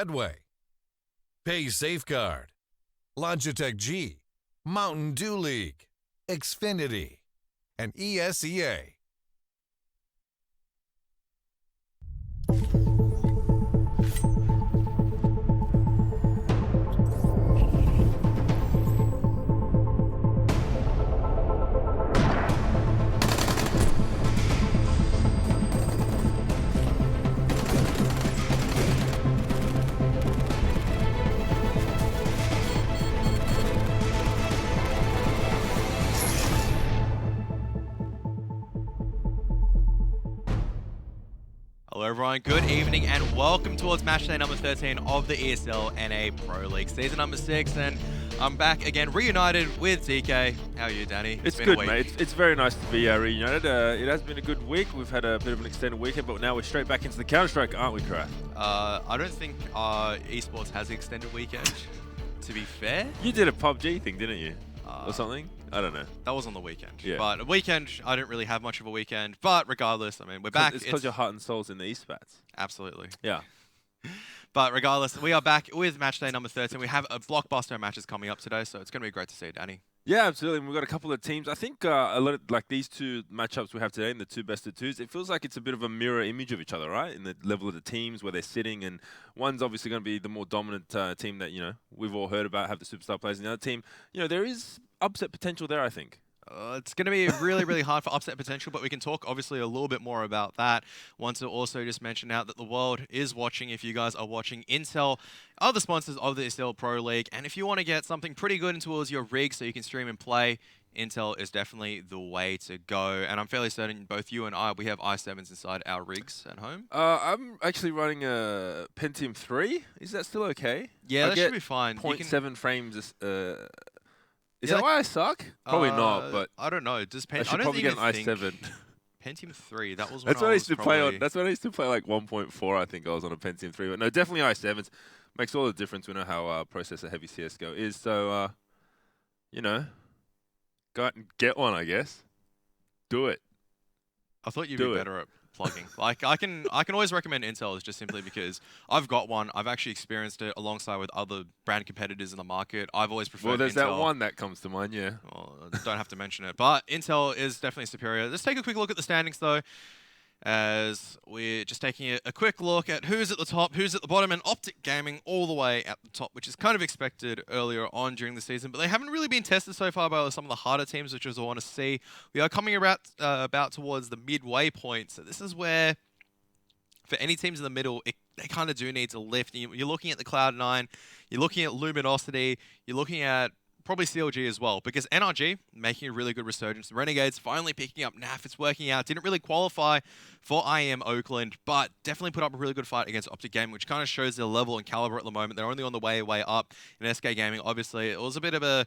Medway, Pay Safeguard, Logitech G, Mountain Dew League, Xfinity, and ESEA. Hello everyone, good evening and welcome towards Matchday number 13 of the ESL NA Pro League, season number 6, and I'm back again, reunited with DK. How are you, Danny? It's good, mate. It's very nice to be reunited. It has been a good week. We've had a bit of an extended weekend, but now we're straight back into the Counter-Strike, aren't we, Craft? I don't think esports has an extended weekend, to be fair. You did a PUBG thing, didn't you? Or something? I don't know. That was on the weekend. Yeah. But a weekend, I didn't really have much of a weekend. But regardless, I mean, we're back. It's because your heart and soul's in the eSpats. Absolutely. Yeah. But regardless, we are back with Matchday number 13. We have a blockbuster of matches coming up today, so it's going to be great to see, Danny. Yeah, absolutely. And we've got a couple of teams. I think a lot of, like these two matchups we have today in the two best of twos, it feels like it's a bit of a mirror image of each other, right? In the level of the teams where they're sitting, and one's obviously going to be the more dominant team that, you know, we've all heard about, have the superstar players, and the other team, you know, there is upset potential there, I think. It's going to be really, really hard for upset potential, but we can talk obviously a little bit more about that. Want to also just mention out that the world is watching. If you guys are watching, Intel are the sponsors of the ESL Pro League, and if you want to get something pretty good into your rig so you can stream and play, Intel is definitely the way to go. And I'm fairly certain both you and I, we have i7s inside our rigs at home. I'm actually running a Pentium 3. Is that still okay? Yeah, that should be fine. 0.7 frames. Is that why I suck? Probably not, but I don't know. Does I should probably get an i7. Pentium 3. That was when that's I what I was used to play on. That's when I used to play like 1.4. I think I was on a Pentium 3, but no, definitely i7s. Makes all the difference. We know how processor heavy CS:GO is, so you know, go out and get one. I guess. Do it. I thought you'd be better at plugging. Like I can always recommend Intel just simply because I've got one. I've actually experienced it alongside with other brand competitors in the market. I've always preferred Well, there's Intel. that one that comes to mind, yeah. Well, don't have to mention it, but Intel is definitely superior. Let's take a quick look at the standings though, as we're just taking a quick look at who's at the top, who's at the bottom, and Optic Gaming all the way at the top, which is kind of expected earlier on during the season, but they haven't really been tested so far by some of the harder teams, which is I want to see. We are coming about towards the midway point, so this is where, for any teams in the middle, they kind of do need to lift. You're looking at the Cloud9, you're looking at Luminosity, you're looking at probably CLG as well, because NRG making a really good resurgence. Renegades finally picking up NAF. It's working out. Didn't really qualify for IEM Oakland, but definitely put up a really good fight against Optic Gaming, which kind of shows their level and caliber at the moment. They're only on the way up. In SK Gaming, obviously, it was a bit of a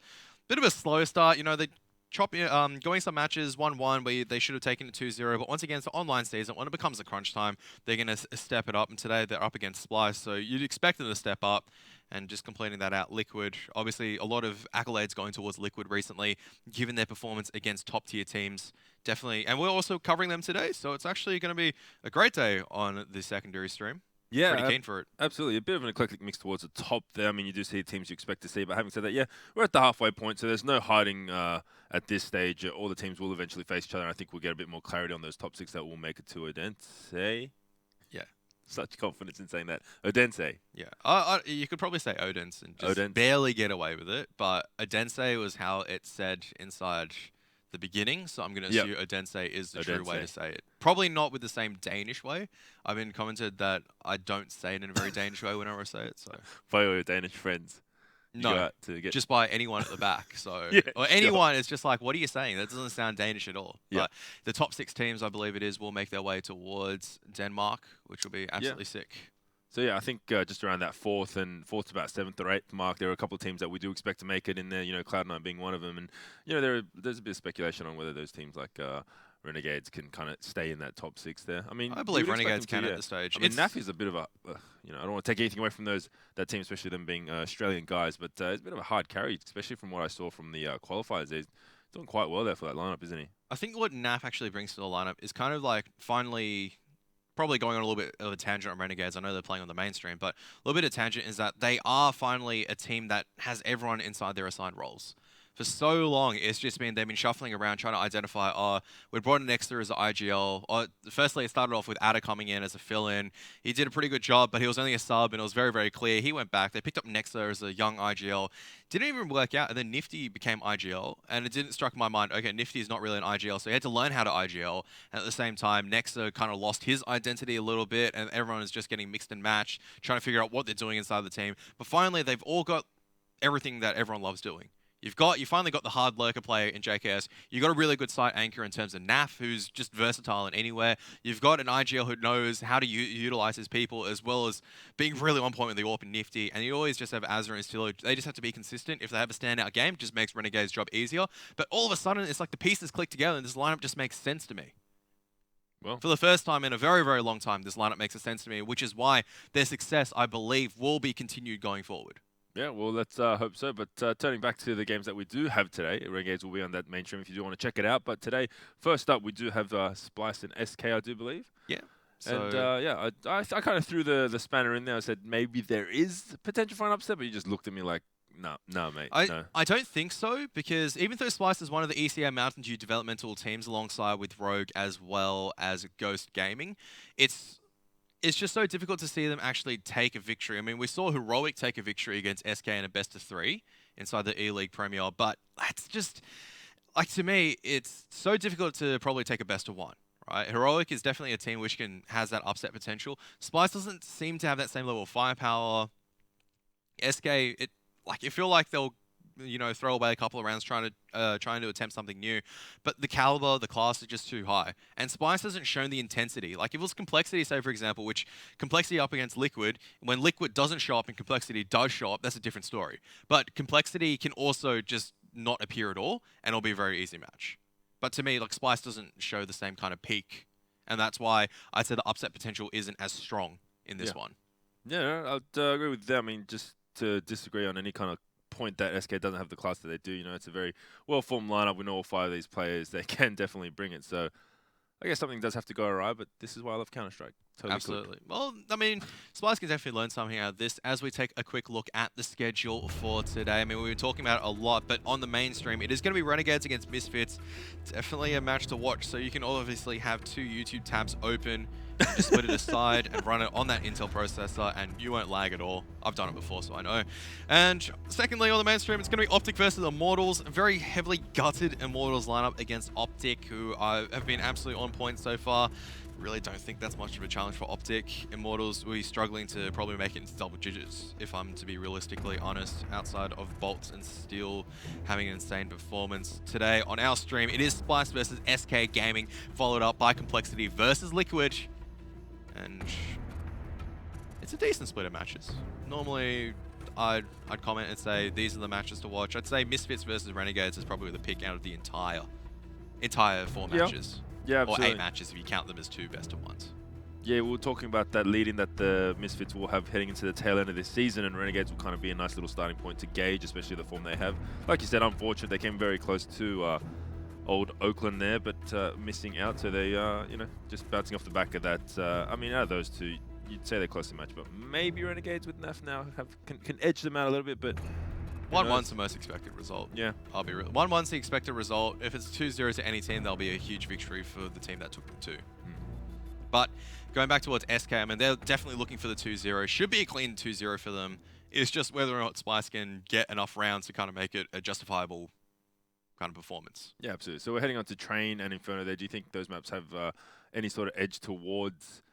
slow start. You know, they going some matches 1-1 where they should have taken it 2-0, but once again, it's the online season. When it becomes a crunch time, they're going to step it up, and today they're up against Splyce, so you'd expect them to step up. And just completing that out, Liquid, obviously a lot of accolades going towards Liquid recently, given their performance against top-tier teams. Definitely, and we're also covering them today, so it's actually going to be a great day on the secondary stream. Yeah, pretty keen for it. Absolutely. A bit of an eclectic mix towards the top there. I mean, you do see teams you expect to see, but having said that, yeah, we're at the halfway point, so there's no hiding at this stage. All the teams will eventually face each other, and I think we'll get a bit more clarity on those top 6 that will make it to Odense. Yeah. Such confidence in saying that. Odense. Yeah. You could probably say Odense and just Odense. barely get away with it, but Odense was how it said inside the beginning, so I'm going to assume Odense is the true way to say it. Probably not with the same Danish way. I've been commented that I don't say it in a very Danish way whenever I say it. So by your Danish friends. No, just by anyone at the back. So yeah, or anyone is just like, what are you saying? That doesn't sound Danish at all. Yeah. But the top 6 teams, I believe it is, will make their way towards Denmark, which will be absolutely sick. So yeah, I think just around that fourth to about 7th or 8th mark, there are a couple of teams that we do expect to make it in there. You know, Cloud9 being one of them, and you know there's a bit of speculation on whether those teams like Renegades can kind of stay in that top 6 there. I mean, I believe Renegades can at this stage. I mean, NAF is a bit of a, you know, I don't want to take anything away from that team, especially them being Australian guys, but it's a bit of a hard carry, especially from what I saw from the qualifiers. He's doing quite well there for that lineup, isn't he? I think what NAF actually brings to the lineup is kind of like finally probably going on a little bit of a tangent on Renegades. I know they're playing on the mainstream, but a little bit of tangent is that they are finally a team that has everyone inside their assigned roles. For so long, it's just been they've been shuffling around trying to identify, we brought in Nexter as an IGL. Firstly, it started off with Ada coming in as a fill-in. He did a pretty good job, but he was only a sub, and it was very, very clear. He went back. They picked up Nexter as a young IGL. Didn't even work out, and then Nifty became IGL, and it didn't strike my mind, okay, Nifty is not really an IGL, so he had to learn how to IGL, and at the same time, Nexter kind of lost his identity a little bit, and everyone is just getting mixed and matched, trying to figure out what they're doing inside the team. But finally, they've all got everything that everyone loves doing. You finally got the hard lurker player in JKS. You got a really good site anchor in terms of Naf, who's just versatile in anywhere. You've got an IGL who knows how to utilize his people, as well as being really on point with the AWP and Nifty. And you always just have Azra and Stilo. They just have to be consistent. If they have a standout game, it just makes Renegade's job easier. But all of a sudden, it's like the pieces click together, and this lineup just makes sense to me. Well, For the first time in a very, very long time, this lineup makes sense to me, which is why their success, I believe, will be continued going forward. yeah, well, let's hope so. But turning back to the games that we do have today, Renegades will be on that mainstream if you do want to check it out. But today, first up, we do have Splyce and SK, I do believe. Yeah. And yeah, I kind of threw the spanner in there. I said maybe there is potential for an upset, but you just looked at me like, no, mate, no. I don't think so, because even though Splyce is one of the ECA Mountain Dew developmental teams alongside with Rogue as well as Ghost Gaming, it's just so difficult to see them actually take a victory. I mean, we saw Heroic take a victory against SK in a best-of-3 inside the E-League Premier, but that's just, like, to me, it's so difficult to probably take a best-of-1. Right, Heroic is definitely a team which has that upset potential. Splyce doesn't seem to have that same level of firepower. SK, you feel like they'll, throw away a couple of rounds trying to attempt something new, but the caliber, the class is just too high. And Splyce hasn't shown the intensity. Like if it was Complexity, say for example, which Complexity up against Liquid, when Liquid doesn't show up and Complexity does show up, that's a different story. But Complexity can also just not appear at all, and it'll be a very easy match. But to me, like Splyce doesn't show the same kind of peak, and that's why I'd say the upset potential isn't as strong in this one. Yeah, I'd agree with that. I mean, just to disagree on any kind of point that SK doesn't have the class that they do. It's a very well-formed lineup. We know all 5 of these players. They can definitely bring it. So I guess something does have to go awry, but this is why I love Counter-Strike. Totally Absolutely. Well, I mean, Splyce can definitely learn something out of this as we take a quick look at the schedule for today. I mean, we were talking about it a lot, but on the mainstream, it is going to be Renegades against Misfits. Definitely a match to watch, so you can obviously have 2 YouTube tabs open, just split it aside and run it on that Intel processor, and you won't lag at all. I've done it before, so I know. And secondly, on the mainstream, it's going to be Optic versus Immortals. A very heavily gutted Immortals lineup against Optic, who have been absolutely on point so far. Really don't think that's much of a challenge for Optic. Immortals will be struggling to probably make it into double digits, if I'm to be realistically honest, outside of Bolts and Steel having an insane performance. Today on our stream, it is Splyce versus SK Gaming, followed up by Complexity versus Liquid. And it's a decent split of matches. Normally, I'd comment and say these are the matches to watch. I'd say Misfits versus Renegades is probably the pick out of the entire 4 matches. Yeah, absolutely. Or 8 matches if you count them as 2 best-of-1s. Yeah, we were talking about that lead-in that the Misfits will have heading into the tail end of this season, and Renegades will kind of be a nice little starting point to gauge, especially the form they have. Like you said, unfortunate, they came very close to old Oakland there, but missing out, so they, just bouncing off the back of that. I mean, out of those 2, you'd say they're closely matched, but maybe Renegades with NAF now can edge them out a little bit, but 1-1's the most expected result. Yeah. I'll be real. 1-1's the expected result. If it's 2-0 to any team, that'll be a huge victory for the team that took them 2. But going back towards SK, I mean, they're definitely looking for the 2-0. Should be a clean 2-0 for them. It's just whether or not Splyce can get enough rounds to kind of make it a justifiable kind of performance. Yeah, absolutely. So we're heading on to Train and Inferno there. Do you think those maps have any sort of edge towards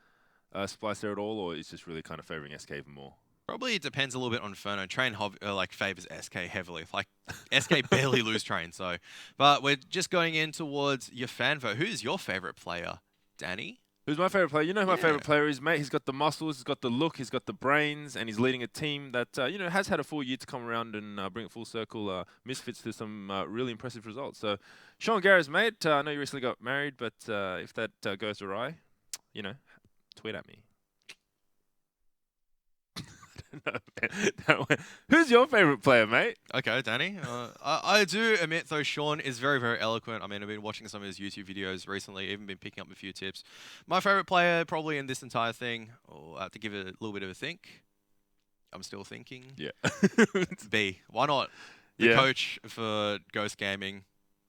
Splyce there at all, or is just really kind of favoring SK even more? Probably it depends a little bit on Inferno. Train favors SK heavily. Like SK barely lose Train, so. But we're just going in towards your fan vote. Who's your favorite player, Danny? Who's my favorite player? You know who my favorite player is, mate. He's got the muscles, he's got the look, he's got the brains, and he's leading a team that has had a full year to come around and bring it full circle. Misfits to some really impressive results. So, Sean Garris, mate. I know you recently got married, but if that goes awry, tweet at me. Who's your favorite player, mate? Okay, Danny. I do admit, though, Sean is very, very eloquent. I mean, I've been watching some of his YouTube videos recently, even been picking up a few tips. My favorite player, probably in this entire thing, I have to give it a little bit of a think. I'm still thinking. Yeah. B. Why not? The Yeah. coach for Ghost Gaming.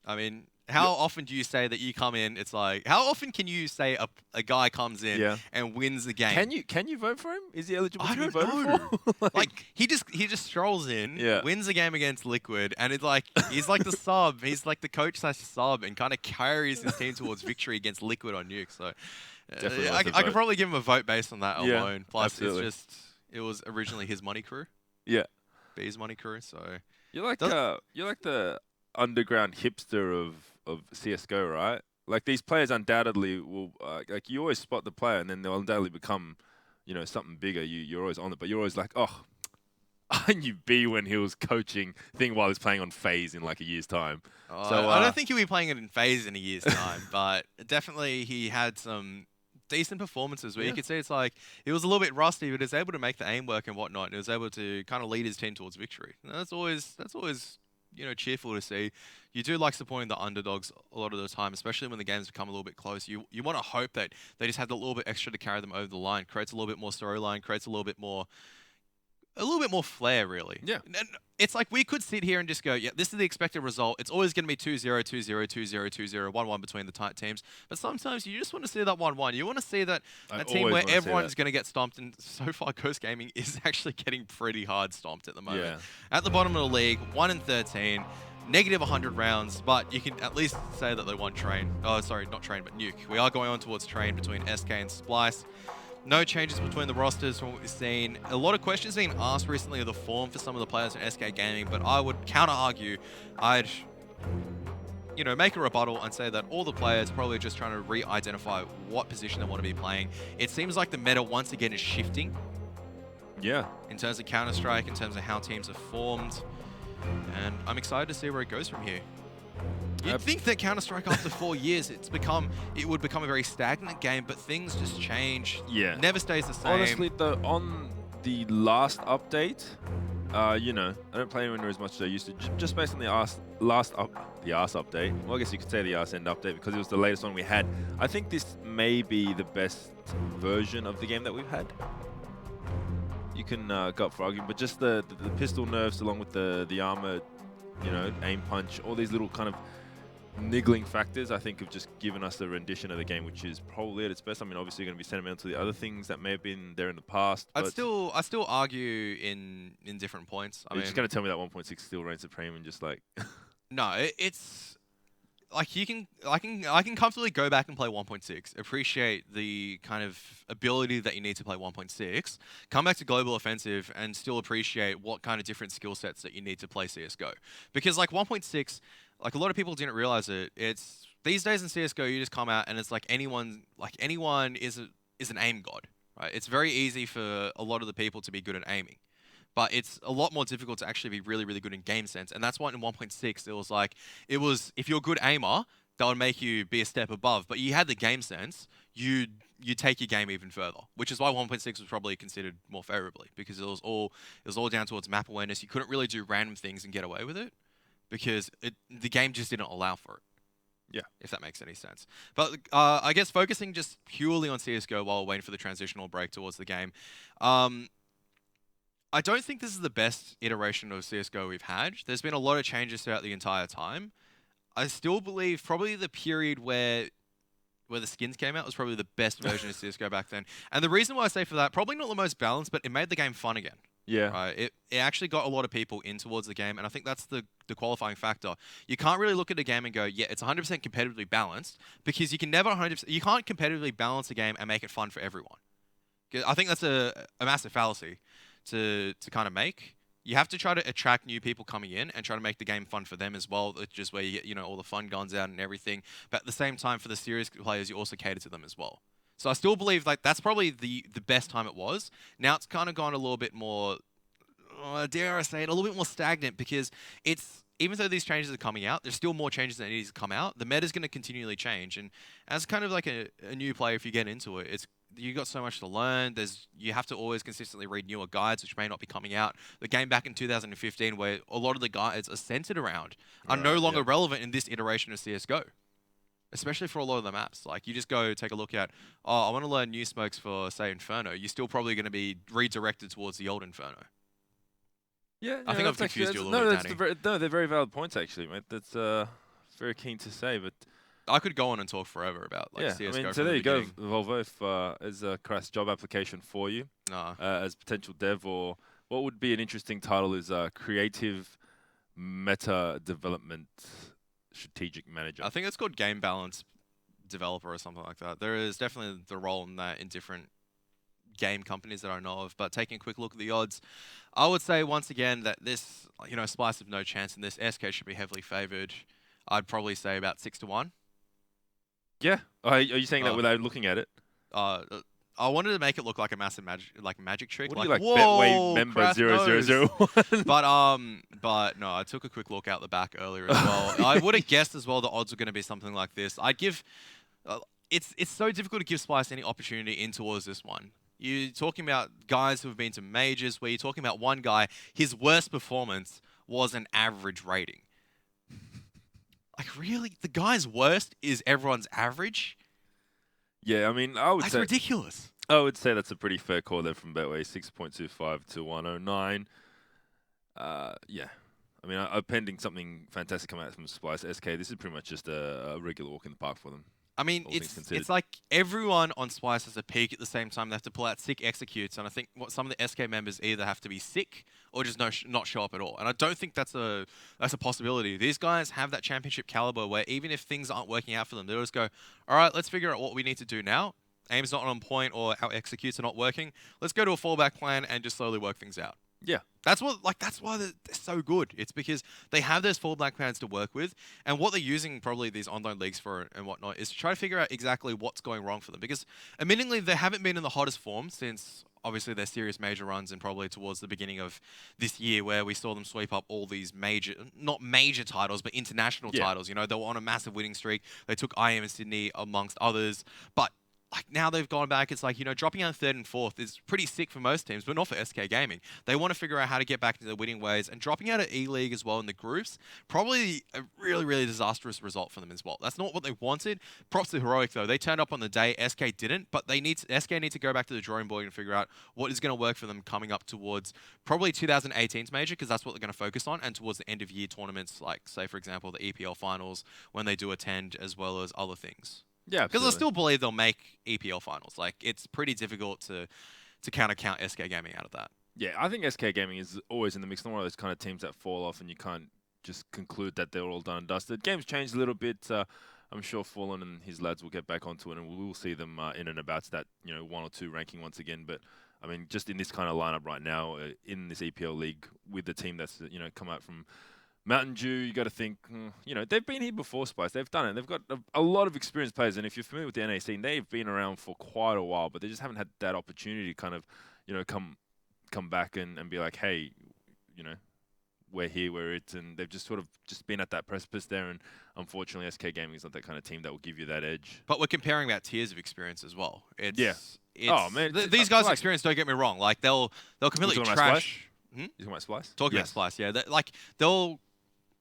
I mean, how often do you say that you come in? It's like, how often can you say a guy comes in and wins the game? Can you vote for him? Is he eligible I to be don't voted know. for? Like he just strolls in, Yeah. wins the game against Liquid, and it's like he's like the sub. He's like the coach / sub, and kind of carries his team towards victory against Liquid on Nuke. So Definitely I worth a could vote. probably give him a vote based on that Yeah, alone. Plus, absolutely. it was originally his money crew, Yeah. B's money crew. So You're like the underground hipster of CS:GO, right? Like these players undoubtedly will like you always spot the player and then they'll undoubtedly become, something bigger. You're always on it, but you're always like, oh, I knew B when he was coaching thing while he's playing on FaZe in like a year's time. So I don't think he'll be playing it in FaZe in a year's time, but definitely he had some decent performances where you could see it's like he was a little bit rusty, but he was able to make the aim work and whatnot, and he was able to kind of lead his team towards victory. And that's always cheerful to see. You do like supporting the underdogs a lot of the time, especially when the games become a little bit close. You want to hope that they just have a little bit extra to carry them over the line, creates a little bit more storyline, creates a little bit more flair, really. Yeah. And it's like we could sit here and just go, yeah, this is the expected result. It's always going to be 2-0, 2-0, 2-0, 2-0, 1-1 between the teams. But sometimes you just want to see that 1-1. You want to see that a team where everyone's going to get stomped. And so far, Ghost Gaming is actually getting pretty hard stomped at the moment. Yeah. At the bottom of the league, 1-13. Negative 100 rounds, but you can at least say that they won Train. Oh, sorry, not Train, but Nuke. We are going on towards Train between SK and Splyce. No changes between the rosters from what we've seen. A lot of questions being asked recently of the form for some of the players in SK Gaming, but I would counter-argue. I'd, make a rebuttal and say that all the players are probably just trying to re-identify what position they want to be playing. It seems like the meta once again is shifting. Yeah. In terms of Counter-Strike, in terms of how teams are formed. And I'm excited to see where it goes from here. You'd think that Counter-Strike after 4 years, it would become a very stagnant game, but things just change. Yeah. Never stays the same. Honestly, though, on the last update, I don't play anywhere near as much as I used to. Just based on the arse update. Well, I guess you could say the arse end update because it was the latest one we had. I think this may be the best version of the game that we've had. You can go up for argument, but just the pistol nerfs along with the armor, aim punch, all these little kind of niggling factors, I think, have just given us a rendition of the game, which is probably at its best. I mean, obviously, going to be sentimental to the other things that may have been there in the past. I still argue in different points. You're just going to tell me that 1.6 still reigns supreme and just like. No, it's like I can comfortably go back and play 1.6, appreciate the kind of ability that you need to play 1.6, come back to Global Offensive and still appreciate what kind of different skill sets that you need to play CSGO. Because like 1.6, like a lot of people didn't realize it, it's these days in CSGO you just come out and it's like anyone is an aim god, right? It's very easy for a lot of the people to be good at aiming. But it's a lot more difficult to actually be really, really good in game sense. And that's why in 1.6, it was if you're a good aimer, that would make you be a step above. But you had the game sense, you take your game even further, which is why 1.6 was probably considered more favorably because it was all down towards map awareness. You couldn't really do random things and get away with it because the game just didn't allow for it. Yeah. If that makes any sense. But I guess focusing just purely on CSGO while waiting for the transitional break towards the game. I don't think this is the best iteration of CSGO we've had. There's been a lot of changes throughout the entire time. I still believe probably the period where the skins came out was probably the best version of CSGO back then. And the reason why I say for that, probably not the most balanced, but it made the game fun again. Yeah. Right? It actually got a lot of people in towards the game, and I think that's the qualifying factor. You can't really look at a game and go, yeah, it's 100% competitively balanced, because you can never 100%, you can't competitively balance a game and make it fun for everyone. I think that's a massive fallacy to kind of make. You have to try to attract new people coming in and try to make the game fun for them as well, which is where you get, all the fun guns out and everything. But at the same time, for the serious players, you also cater to them as well. So I still believe that's probably the best time it was. Now it's kind of gone a little bit more, dare I say it, a little bit more stagnant because even though these changes are coming out, there's still more changes that need to come out. The meta is going to continually change. And as kind of like a new player, if you get into it, it's you got so much to learn. You have to always consistently read newer guides, which may not be coming out. The game back in 2015, where a lot of the guides are centered around, are no Right, longer yeah. relevant in this iteration of CS:GO. Especially for a lot of the maps. Like, you just go take a look at, oh, I want to learn new smokes for, say, Inferno. You're still probably going to be redirected towards the old Inferno. Yeah, I think I've confused you a little bit, Danny. no, they're very valid points actually, mate. That's very keen to say, but I could go on and talk forever about like yeah, CS:GO I mean, from so the there you go, beginning. Volvo. If as a crass job application for you Nah. as potential dev, or what would be an interesting title is creative meta development strategic manager. I think it's called game balance developer or something like that. There is definitely the role in that in different game companies that I know of. But taking a quick look at the odds, I would say once again that this, Splyce have no chance in this. SK should be heavily favored. I'd probably say about 6-1. Yeah, are you saying that Uh, without looking at it? I wanted to make it look like a massive magic trick. What do you like, like, whoa, Betway member Kraft knows. 0001? But no, I took a quick look out the back earlier as well. I would have guessed as well the odds were going to be something like this. I'd give. It's so difficult to give Splyce any opportunity in towards this one. You're talking about guys who have been to majors, where you're talking about one guy, his worst performance was an average rating. Like, really? The guy's worst is everyone's average? Yeah, I mean, I would That's say ridiculous. that's a pretty fair call there from Betway, 6.25 to 109. Yeah. I mean, pending something fantastic coming out from Splyce SK, this is pretty much just a regular walk in the park for them. I mean, all things considered. it's like everyone on Splyce has a peak at the same time. They have to pull out sick executes, and I think what some of the SK members either have to be sick or just not show up at all. And I don't think that's a possibility. These guys have that championship caliber where even if things aren't working out for them, they'll just go, all right, let's figure out what we need to do now. Aim's not on point or our executes are not working. Let's go to a fallback plan and just slowly work things out. Yeah. That's why they're so good. It's because they have those fallback plans to work with, and what they're using probably these online leagues for and whatnot is to try to figure out exactly what's going wrong for them. Because admittedly, they haven't been in the hottest form since obviously their serious major runs and probably towards the beginning of this year, where we saw them sweep up all these not major titles, but international titles. They were on a massive winning streak. They took IM in Sydney amongst others, but like now they've gone back, it's like, dropping out third and fourth is pretty sick for most teams, but not for SK Gaming. They want to figure out how to get back into the winning ways, and dropping out of E-League as well in the groups, probably a really, really disastrous result for them as well. That's not what they wanted. Props to Heroic though. They turned up on the day, SK didn't, but SK need to go back to the drawing board and figure out what is going to work for them coming up towards probably 2018's major, because that's what they're going to focus on, and towards the end of year tournaments, like say for example the EPL finals when they do attend, as well as other things. Yeah, because I still believe they'll make EPL finals. Like, it's pretty difficult to count SK Gaming out of that. Yeah, I think SK Gaming is always in the mix. Not one of those kind of teams that fall off and you can't just conclude that they're all done and dusted. Game's changed a little bit. I'm sure Fallen and his lads will get back onto it, and we will see them in and about that 1 or 2 ranking once again. But I mean, just in this kind of lineup right now, in this EPL league with the team that's come out from Mountain Dew, you got to think, they've been here before, Splyce. They've done it. They've got a lot of experienced players, and if you're familiar with the NA scene, they've been around for quite a while, but they just haven't had that opportunity to kind of, come back and be like, hey, we're here, we're it, and they've just sort of been at that precipice there, and unfortunately, SK Gaming is not that kind of team that will give you that edge. But we're comparing about tiers of experience as well. Oh man, these guys' experience. Don't get me wrong. Like they'll completely trash. You talking about Splyce? Talking about Splyce, yeah. They'll.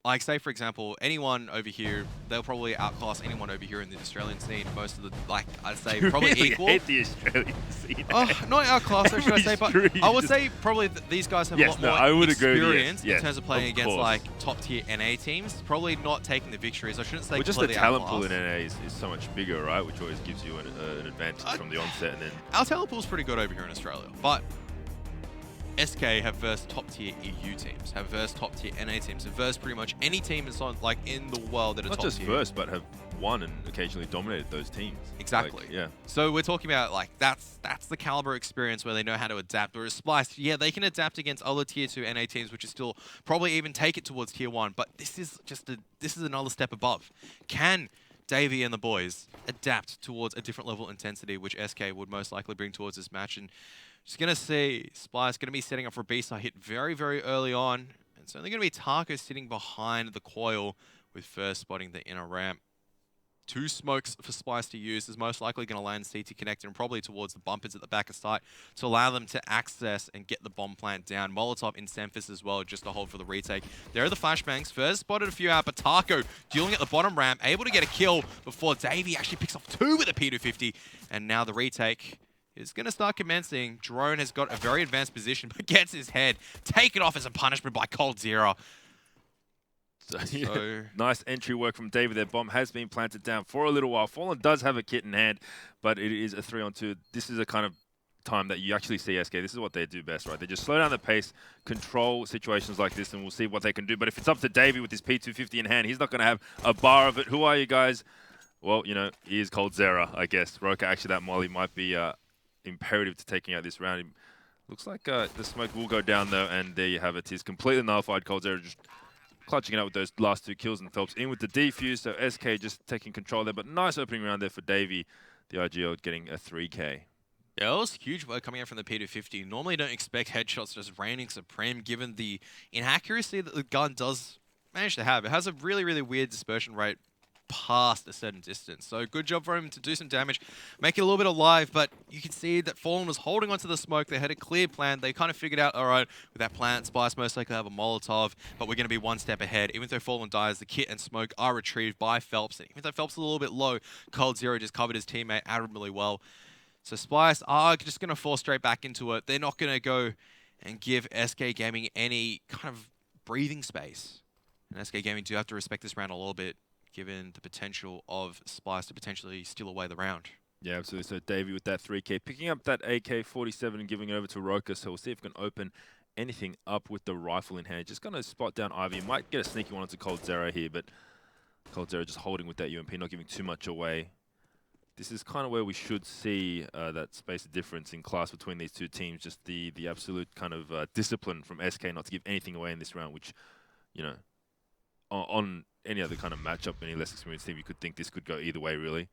Like, say, for example, anyone over here, they'll probably outclass anyone over here in the Australian scene. Most of the, I'd say probably really equal. Hate the Australian scene. Not outclass, should I say, but I would say probably these guys have a lot more experience in terms of playing against, top-tier NA teams. Probably not taking the victories. I shouldn't say just the talent outclass. pool in NA is so much bigger, right? Which always gives you an advantage from the onset. And then our talent pool's pretty good over here in Australia, but SK have versed top-tier EU teams, have versed top-tier NA teams, have versed pretty much any team in the world that are top-tier. Not just versed, but have won and occasionally dominated those teams. Exactly. Yeah. So we're talking about, that's the caliber experience where they know how to adapt. Whereas Splyce, yeah, they can adapt against other Tier 2 NA teams, which is still probably even take it towards Tier 1, but this is another step above. Can Davey and the boys adapt towards a different level of intensity, which SK would most likely bring towards this match? And just going to see Splyce going to be setting up for a B-side hit very, very early on. It's only going to be Taco sitting behind the coil with first spotting the inner ramp. 2 smokes for Splyce to use. Is most likely going to land CT connector and probably towards the bumpers at the back of site to allow them to access and get the bomb plant down. Molotov in Semphis as well, just to hold for the retake. There are the flashbangs. First spotted a few out, but Taco dueling at the bottom ramp, able to get a kill before Davey actually picks off 2 with a P250. And now the retake is going to start commencing. Drone has got a very advanced position, but gets his head taken off as a punishment by coldzera. So nice entry work from David. Their bomb has been planted down for a little while. Fallen does have a kit in hand, but it is a 3-on-2. This is a kind of time that you actually see SK. This is what they do best, right? They just slow down the pace, control situations like this, and we'll see what they can do. But if it's up to Davey with his P250 in hand, he's not going to have a bar of it. Who are you guys? Well, you know, he is coldzera, I guess. Roka, actually, that molly might be imperative to taking out this round. Looks like the smoke will go down, though, and there you have it. He's completely nullified. coldzera just clutching it out with those last 2 kills, and Phelps in with the defuse, so SK just taking control there. But nice opening round there for Davey, the IGL getting a 3K. Yeah, that was huge work coming out from the P250. Normally don't expect headshots just reigning supreme given the inaccuracy that the gun does manage to have. It has a really, really weird dispersion rate past a certain distance. So good job for him to do some damage, make it a little bit alive, but you can see that Fallen was holding onto the smoke. They had a clear plan. They kind of figured out, all right, with that plant, Splyce most likely have a Molotov, but we're going to be 1 step ahead. Even though Fallen dies, the kit and smoke are retrieved by Phelps. And even though Phelps is a little bit low, coldzera just covered his teammate admirably well. So Splyce are just going to fall straight back into it. They're not going to go and give SK Gaming any kind of breathing space. And SK Gaming do have to respect this round a little bit, given the potential of Splyce to potentially steal away the round. Yeah, absolutely. So Davey with that 3K, picking up that AK-47 and giving it over to Roka. So we'll see if we can open anything up with the rifle in hand. Just going to spot down Ivy. Might get a sneaky one onto coldzera here, but coldzera just holding with that UMP, not giving too much away. This is kind of where we should see that space of difference in class between these 2 teams. Just the absolute kind of discipline from SK not to give anything away in this round, which, you know, on any other kind of matchup, any less experienced team, you could think this could go either way, really.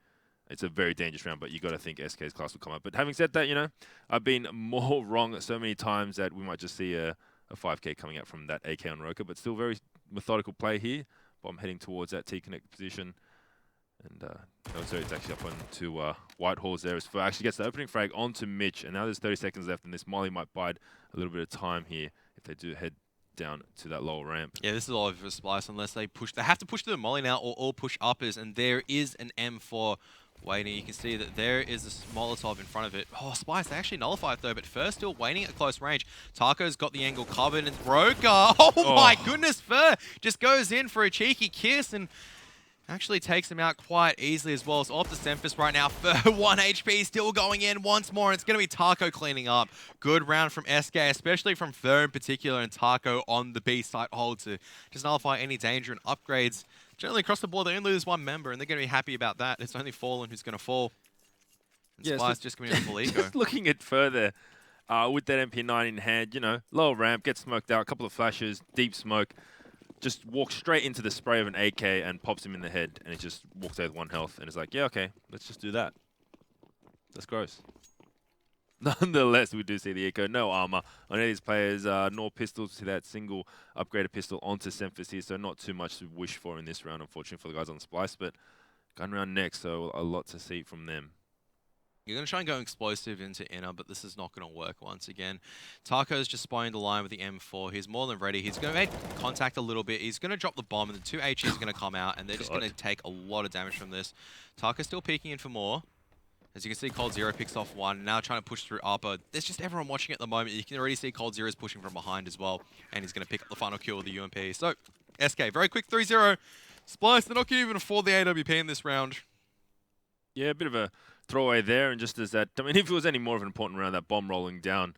It's a very dangerous round, but you got to think SK's class will come up. But having said that, you know, I've been more wrong so many times that we might just see a 5K coming out from that AK on Roka, but still very methodical play here. Bomb heading towards that T-connect position. And so it's actually up onto Whitehall's there. As actually gets the opening frag onto Mitch, and now there's 30 seconds left, and this molly might bide a little bit of time here if they do head down to that lower ramp. Yeah, this is all over for Splyce unless they push. They have to push to the molly now or all push uppers, and there is an M4 waiting. You can see that there is a Molotov in front of it. Oh, Splyce, they actually nullified though, but first still waiting at close range. Taco's got the angle covered, and Roka, oh my goodness, Fur just goes in for a cheeky kiss and actually takes him out quite easily as well. So off to Semphis right now. Fur 1 HP still going in once more. And it's going to be Taco cleaning up. Good round from SK, especially from Fur in particular, and Taco on the B site hold to just nullify any danger and upgrades. Generally across the board, they only lose 1 member, and they're going to be happy about that. It's only Fallen who's going to fall. And Yeah, Splyce just coming in full eco. Just looking at further with that MP9 in hand, you know, lower ramp, gets smoked out, a couple of flashes, deep smoke. Just walks straight into the spray of an AK and pops him in the head, and it just walks out with 1 health. And it's like, yeah, okay, let's just do that. That's gross. Nonetheless, we do see the eco. No armor on any of these players, nor pistols. See that single upgraded pistol onto Semphis here, so not too much to wish for in this round, unfortunately, for the guys on Splyce. But gun round next, so a lot to see from them. You're going to try and go explosive into inner, but this is not going to work once again. Taco's just spying the line with the M4. He's more than ready. He's going to make contact a little bit. He's going to drop the bomb, and the 2 HEs are going to come out, and they're just going to take a lot of damage from this. Taco's still peeking in for more. As you can see, coldzera picks off 1, now trying to push through upper. There's just everyone watching at the moment. You can already see coldzera's pushing from behind as well, and he's going to pick up the final kill with the UMP. So, SK, very quick 3-0. Splyce, they're not going to even afford the AWP in this round. Yeah, a bit of a throwaway there, and just as that, I mean, if it was any more of an important round, that bomb rolling down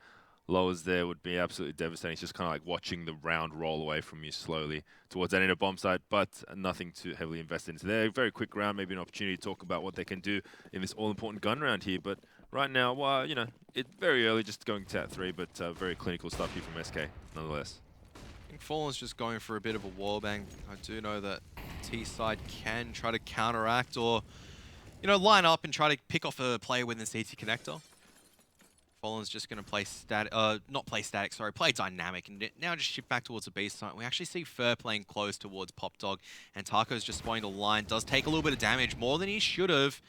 lowers there would be absolutely devastating. It's just kind of like watching the round roll away from you slowly towards that inner bomb site, but nothing too heavily invested into there. Very quick round, maybe an opportunity to talk about what they can do in this all-important gun round here, but right now, well, you know, it's very early, just going to at 3, but very clinical stuff here from SK, nonetheless. I think Fallen's just going for a bit of a wallbang. I do know that T side can try to counteract or, you know, line up and try to pick off a player within CT connector. Fallen's just going to play static, not play static, sorry, play dynamic, and now just shift back towards the B site. We actually see Fur playing close towards Pop Dog, and Taco's just spawning the line. Does take a little bit of damage, more than he should have.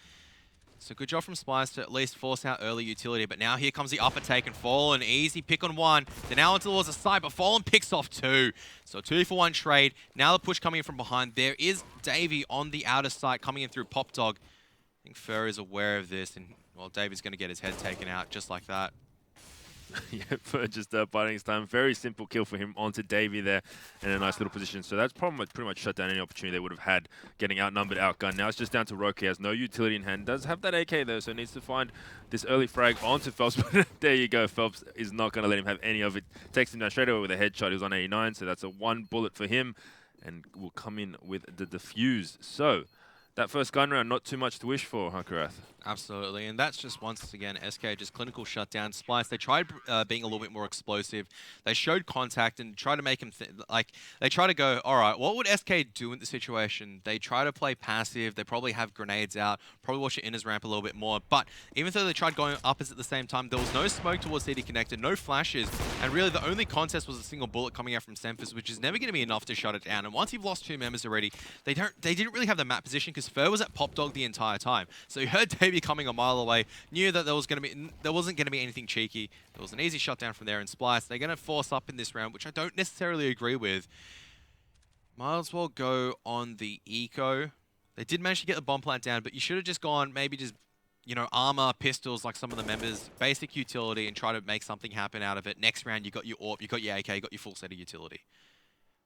So good job from Splyce to at least force out early utility, but now here comes the upper take, and Fallen, easy pick on one. They're now on towards the side, but Fallen picks off two. So 2-for-1 trade. Now the push coming in from behind. There is Davey on the outer side coming in through Pop Dog. I think Fur is aware of this, and well, Davey's going to get his head taken out just like that. Yeah, for just biding his time. Very simple kill for him onto Davey there in a nice little position. So that's pretty much shut down any opportunity they would have had getting outnumbered, outgunned. Now it's just down to Roke. He has no utility in hand. Does have that AK though, so needs to find this early frag onto Phelps. But there you go. Phelps is not going to let him have any of it. Takes him down straight away with a headshot. He was on 89, so that's a 1 bullet for him. And will come in with the defuse. So that first gun round, not too much to wish for, huh, Karath? Absolutely, and that's just once again SK just clinical shutdown. Splyce, they tried being a little bit more explosive. They showed contact and tried to make him they try to go, all right, what would SK do in the situation? They try to play passive. They probably have grenades out. Probably watch it in his ramp a little bit more. But even though they tried going uppers at the same time, there was no smoke towards CD connected, no flashes, and really the only contest was a single bullet coming out from Semphis, which is never going to be enough to shut it down. And once you've lost 2 members already, they didn't really have the map position because Fur was at Pop Dog the entire time. So you heard Davey coming a mile away, knew that there wasn't going to be anything cheeky. There was an easy shutdown from there, and Splyce, they're going to force up in this round, which I don't necessarily agree with. Might as well go on the eco. They did manage to get the bomb plant down, but you should have just gone maybe just, you know, armor, pistols like some of the members, basic utility, and try to make something happen out of it. Next round, you got your AWP, you got your AK, you got your full set of utility.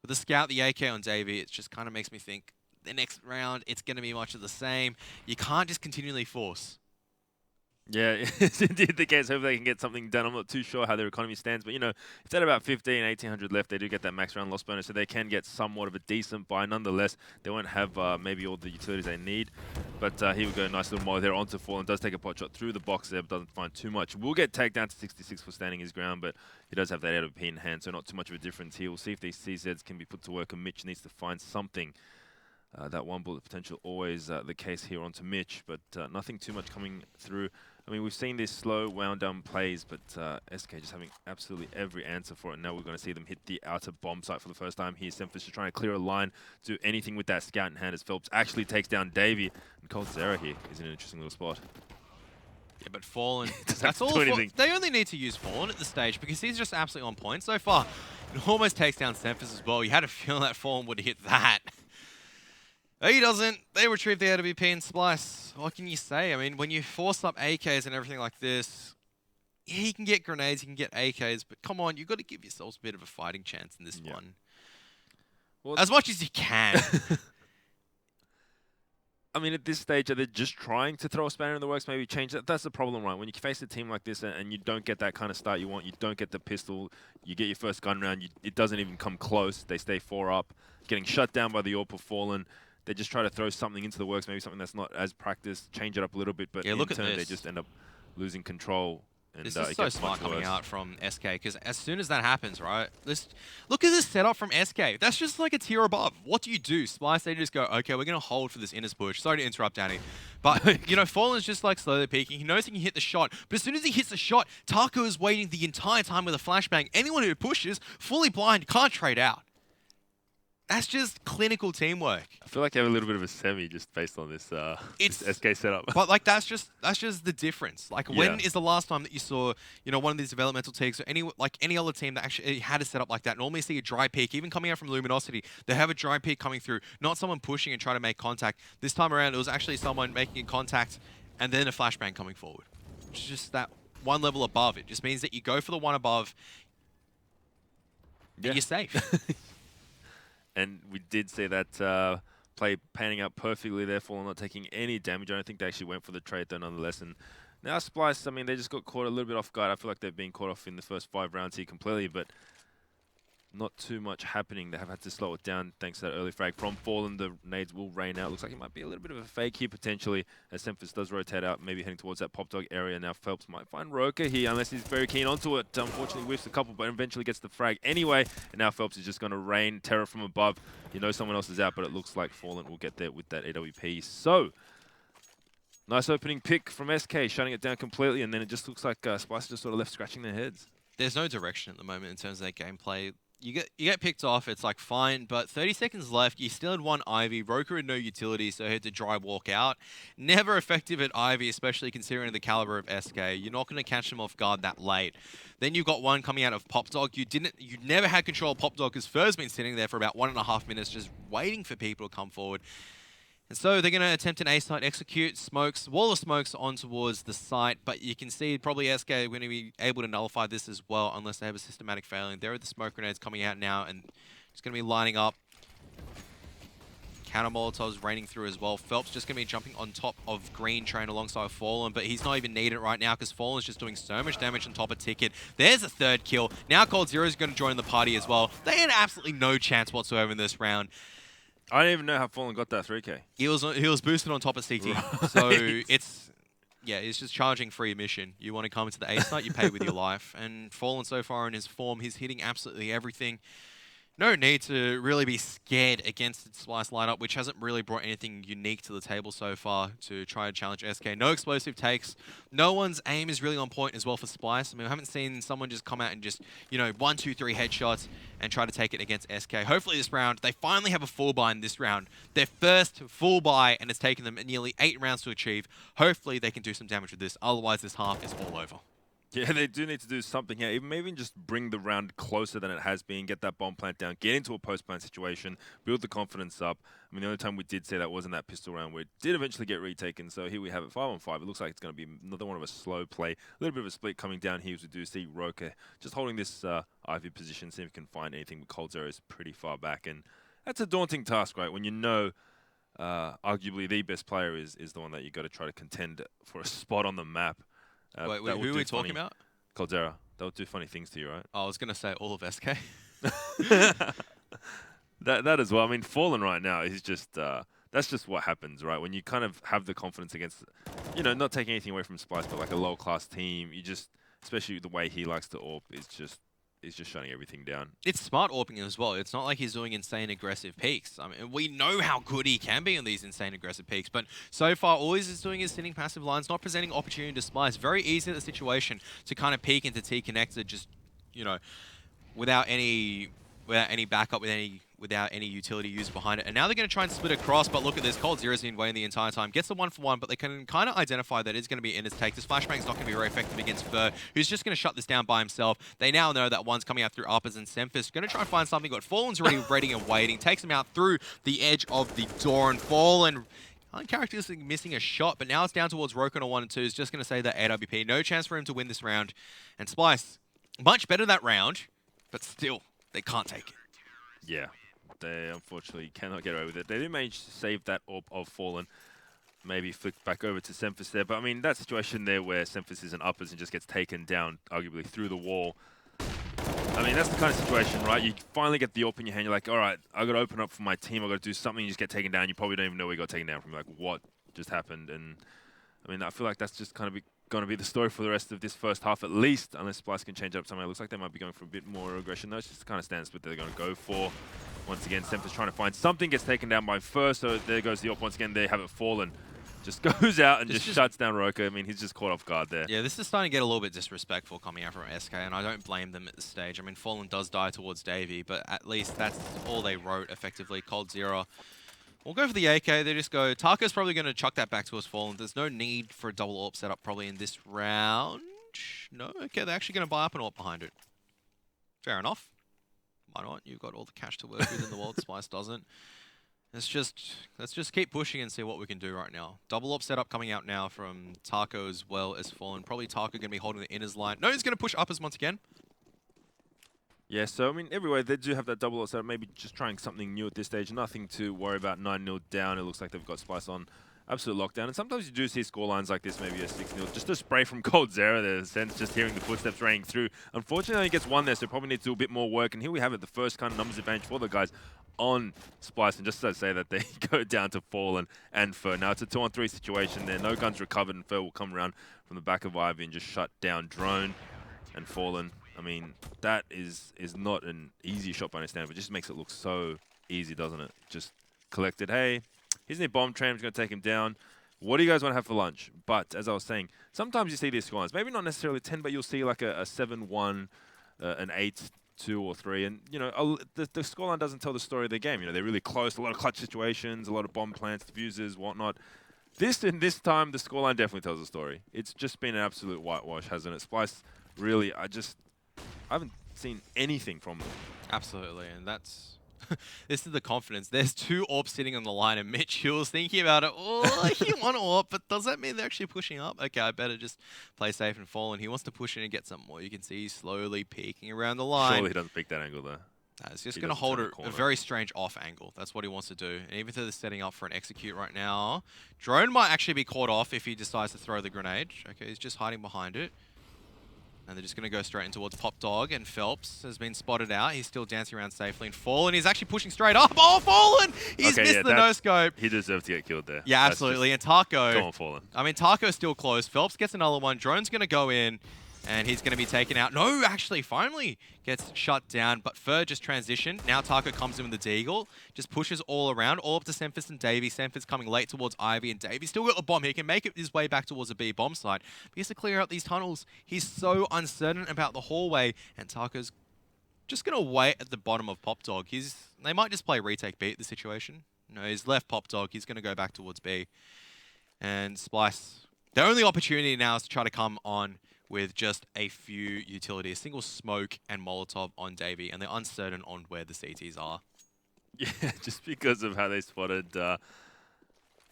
With the scout, the AK on Davey, it just kind of makes me think the next round, it's going to be much of the same. You can't just continually force. Yeah, it's indeed the case. Hopefully they can get something done. I'm not too sure how their economy stands, but you know, if they're about 1,800 left, they do get that max round loss bonus, so they can get somewhat of a decent buy. Nonetheless, they won't have maybe all the utilities they need. But here we go, nice little molly there onto Fallen. Does take a pot shot through the box there, but doesn't find too much. Will get tagged down to 66 for standing his ground, but he does have that AWP in hand, so not too much of a difference here. We'll see if these CZs can be put to work, and Mitch needs to find something. That 1 bullet potential always the case here onto Mitch, but nothing too much coming through. I mean, we've seen these slow, wound-down plays, but SK just having absolutely every answer for it. Now we're going to see them hit the outer bomb site for the first time here. Semphis just trying to clear a line, do anything with that scout in hand as Phelps actually takes down Davey. And Cold Zera here is in an interesting little spot. Yeah, but Fallen, that's all. They only need to use Fallen at this stage because he's just absolutely on point so far. It almost takes down Semphis as well. You had a feeling that Fallen would hit that. He doesn't. They retrieve the AWP and Splyce. What can you say? I mean, when you force up AKs and everything like this, he can get grenades, he can get AKs, but come on, you've got to give yourselves a bit of a fighting chance in this one. Well, as much as you can. I mean, at this stage, are they just trying to throw a spanner in the works, maybe change that? That's the problem, right? When you face a team like this and you don't get that kind of start you want, you don't get the pistol, you get your first gun round, it doesn't even come close. They stay 4 up, getting shut down by the AWP of Fallen. They just try to throw something into the works, maybe something that's not as practiced, change it up a little bit, but yeah, in turn they just end up losing control. And this is so smart coming out from SK, because as soon as that happens, right, look at this setup from SK. That's just like a tier above. What do? Splyce, they just go, okay, we're going to hold for this Innis push. Sorry to interrupt, Danny. But, you know, Fallen's just like slowly peeking. He knows he can hit the shot, but as soon as he hits the shot, Taco is waiting the entire time with a flashbang. Anyone who pushes, fully blind, can't trade out. That's just clinical teamwork. I feel like they have a little bit of a semi just based on this, this SK setup. But like that's just the difference. Like when is the last time that you saw, you know, one of these developmental teams or any other team that actually had a setup like that? Normally see a dry peak, even coming out from Luminosity, they have a dry peak coming through, not someone pushing and trying to make contact. This time around, it was actually someone making contact and then a flashbang coming forward. Which is just that one level above. It just means that you go for the one above and you're safe. And we did see that play panning out perfectly there, Fallen not taking any damage. I don't think they actually went for the trade though nonetheless. And now Splyce, I mean, they just got caught a little bit off guard. I feel like they've been caught off in the first 5 rounds here completely, but not too much happening. They have had to slow it down thanks to that early frag from Fallen. The nades will rain out. Looks like it might be a little bit of a fake here potentially as Semphis does rotate out, maybe heading towards that Pop Dog area. Now Phelps might find Roker here unless he's very keen onto it. Unfortunately whiffs a couple, but eventually gets the frag anyway. And now Phelps is just going to rain terror from above. You know someone else is out, but it looks like Fallen will get there with that AWP. So Nice opening pick from SK, shutting it down completely, and then it just looks like Splyce just sort of left scratching their heads. There's no direction at the moment in terms of their gameplay. You get picked off, it's like fine, but 30 seconds left, you still had one Ivy. Roker had no utility, so he had to dry walk out. Never effective at Ivy, especially considering the caliber of SK. You're not going to catch them off guard that late. Then you've got one coming out of Pop Dog. You never had control of Pop Dog because Fur's been sitting there for about 1.5 minutes just waiting for people to come forward. And so they're going to attempt an A-site execute, smokes, wall of smokes on towards the site, but you can see probably SK are going to be able to nullify this as well unless they have a systematic failing. There are the smoke grenades coming out now, and it's going to be lining up. Counter Molotovs raining through as well. Phelps just going to be jumping on top of Green Train alongside Fallen, but he's not even needed right now because Fallen's just doing so much damage on top of Ticket. There's a third kill. Now Cold Zero is going to join the party as well. They had absolutely no chance whatsoever in this round. I don't even know how Fallen got that 3K. He was boosted on top of CT, Right. so it's just charging free admission. You want to come into the ace night, you pay with your life. And Fallen so far in his form, he's hitting absolutely everything. No need to really be scared against the Splyce lineup, which hasn't really brought anything unique to the table so far to try to challenge SK. No explosive takes. No one's aim is really on point as well for Splyce. I mean, we haven't seen someone just come out and just, 1, 2, 3 headshots and try to take it against SK. Hopefully this round, they finally have a full buy in this round. Their first full buy, and it's taken them nearly 8 rounds to achieve. Hopefully they can do some damage with this. Otherwise, this half is all over. Yeah, they do need to do something here. Maybe just bring the round closer than it has been, get that bomb plant down, get into a post-plant situation, build the confidence up. I mean, the only time we did say that wasn't that pistol round where it did eventually get retaken. So here we have it 5-on-5. It looks like it's going to be another one of a slow play. A little bit of a split coming down here as we do see Roker just holding this Ivy position, see if he can find anything. But Cold Zero is pretty far back. And that's a daunting task, right? When you know arguably the best player is the one that you got to try to contend for a spot on the map. Wait, who are we talking about? Caldera. They'll do funny things to you, right? Oh, I was going to say all of SK. that as well. I mean, Fallen right now is just that's just what happens, right? When you kind of have the confidence against, not taking anything away from Splyce, but like a low class team, you just, especially the way he likes to AWP, is just shutting everything down. It's smart AWPing as well. It's not like he's doing insane aggressive peaks. I mean, we know how good he can be on these insane aggressive peaks, but so far all he's doing is sitting passive lines, not presenting opportunity to Splyce. Very easy in the situation to kind of peek into T connected, just without any backup, without any utility used behind it. And now they're going to try and split across, but look at this. Cold Zero's been waiting the entire time. Gets the 1-for-1, but they can kind of identify that it's going to be in his take. This flashbang's not going to be very effective against Fur, who's just going to shut this down by himself. They now know that one's coming out through uppers, and Semphis going to try and find something, but Fallen's already ready and waiting. Takes him out through the edge of the door, and Fallen uncharacteristically missing a shot, but now it's down towards Roken on 1 and 2. Is just going to say that AWP. No chance for him to win this round. And Splyce, much better that round, but still, they can't take it. Yeah. They unfortunately cannot get away with it. They did manage to save that AWP of Fallen. Maybe flicked back over to Semphis there. But I mean, that situation there where Semphis is an uppers and just gets taken down, arguably through the wall. I mean, that's the kind of situation, right? You finally get the AWP in your hand. You're like, all right, I got to open up for my team. I got to do something. You just get taken down. You probably don't even know where you got taken down from. You're like, what just happened? And I mean, I feel like that's just kind of going to be the story for the rest of this first half, at least, unless Splyce can change up something. It looks like they might be going for a bit more aggression. That's just the kind of stance that they're going to go for. Once again, Semphis trying to find something, gets taken down by Fur, so there goes the AWP once again. They have it Fallen. Just goes out and just shuts down Roker. I mean, he's just caught off guard there. Yeah, this is starting to get a little bit disrespectful coming out from SK, and I don't blame them at this stage. I mean, Fallen does die towards Davey, but at least that's all they wrote, effectively. Cold Zero. We'll go for the AK. They just go, Tarka's probably going to chuck that back to us, Fallen. There's no need for a double AWP setup probably in this round. No? Okay, they're actually going to buy up an AWP behind it. Fair enough. Why not? You've got all the cash to work with in the world. Splyce doesn't. Let's just keep pushing and see what we can do right now. Double AWP setup coming out now from Taco as well as Fallen. Probably Taco going to be holding the inners line. No, he's going to push uppers once again. Yeah, so I mean, everywhere they do have that double AWP setup. Maybe just trying something new at this stage. Nothing to worry about. 9-0 down. It looks like they've got Splyce on absolute lockdown. And sometimes you do see score lines like this, maybe a 6-0. Just a spray from Cold Zero there, sense just hearing the footsteps raining through. Unfortunately, he gets one there, so probably needs to do a bit more work. And here we have it, the first kind of numbers advantage for the guys on Splyce. And just to say that they go down to Fallen and Fur. Now it's a 2-on-3 situation there. No guns recovered, and Fur will come around from the back of Ivy and just shut down Drone and Fallen. I mean, that is not an easy shot by any standard, but just makes it look so easy, doesn't it? Just collected. Hey, here's the bomb train. I'm just going to take him down. What do you guys want to have for lunch? But as I was saying, sometimes you see these scorelines. Maybe not necessarily 10, but you'll see like a 7-1, an 8-2 or 3. And, you know, the scoreline doesn't tell the story of the game. You know, they're really close, a lot of clutch situations, a lot of bomb plants, diffusers, whatnot. This time, the scoreline definitely tells the story. It's just been an absolute whitewash, hasn't it? Splyce, really, I haven't seen anything from them. Absolutely, and that's... this is the confidence. There's 2 orbs sitting on the line, and Mitch Hill's thinking about it. Oh, he won orb, but does that mean they're actually pushing up? Okay, I better just play safe and fall. And he wants to push in and get some more. You can see he's slowly peeking around the line. Surely he doesn't pick that angle there. It's just going to hold a very strange off angle. That's what he wants to do. And even though they're setting up for an execute right now, Drone might actually be caught off if he decides to throw the grenade. Okay, he's just hiding behind it. And they're just going to go straight in towards Pop Dog, and Phelps has been spotted out. He's still dancing around safely, and Fallen, he's actually pushing straight up. Oh, Fallen! He's missed the no-scope. He deserved to get killed there. Yeah, absolutely. And Taco... Go on, Fallen. I mean, Taco's still close. Phelps gets another one. Drone's going to go in, and he's going to be taken out. No, actually, finally gets shut down. But Fur just transitioned. Now Taco comes in with the Deagle. Just pushes all around. All up to Semphis and Davey. Semphis coming late towards Ivy, and Davey's still got the bomb. He can make his way back towards the B bomb site. But he has to clear out these tunnels. He's so uncertain about the hallway, and Taco's just going to wait at the bottom of Pop Dog. They might just play retake B at the situation. No, he's left Pop Dog. He's going to go back towards B. And Splyce, their only opportunity now is to try to come on with just a few utilities. Single smoke and Molotov on Davey, and they're uncertain on where the CTs are. Yeah, just because of how they spotted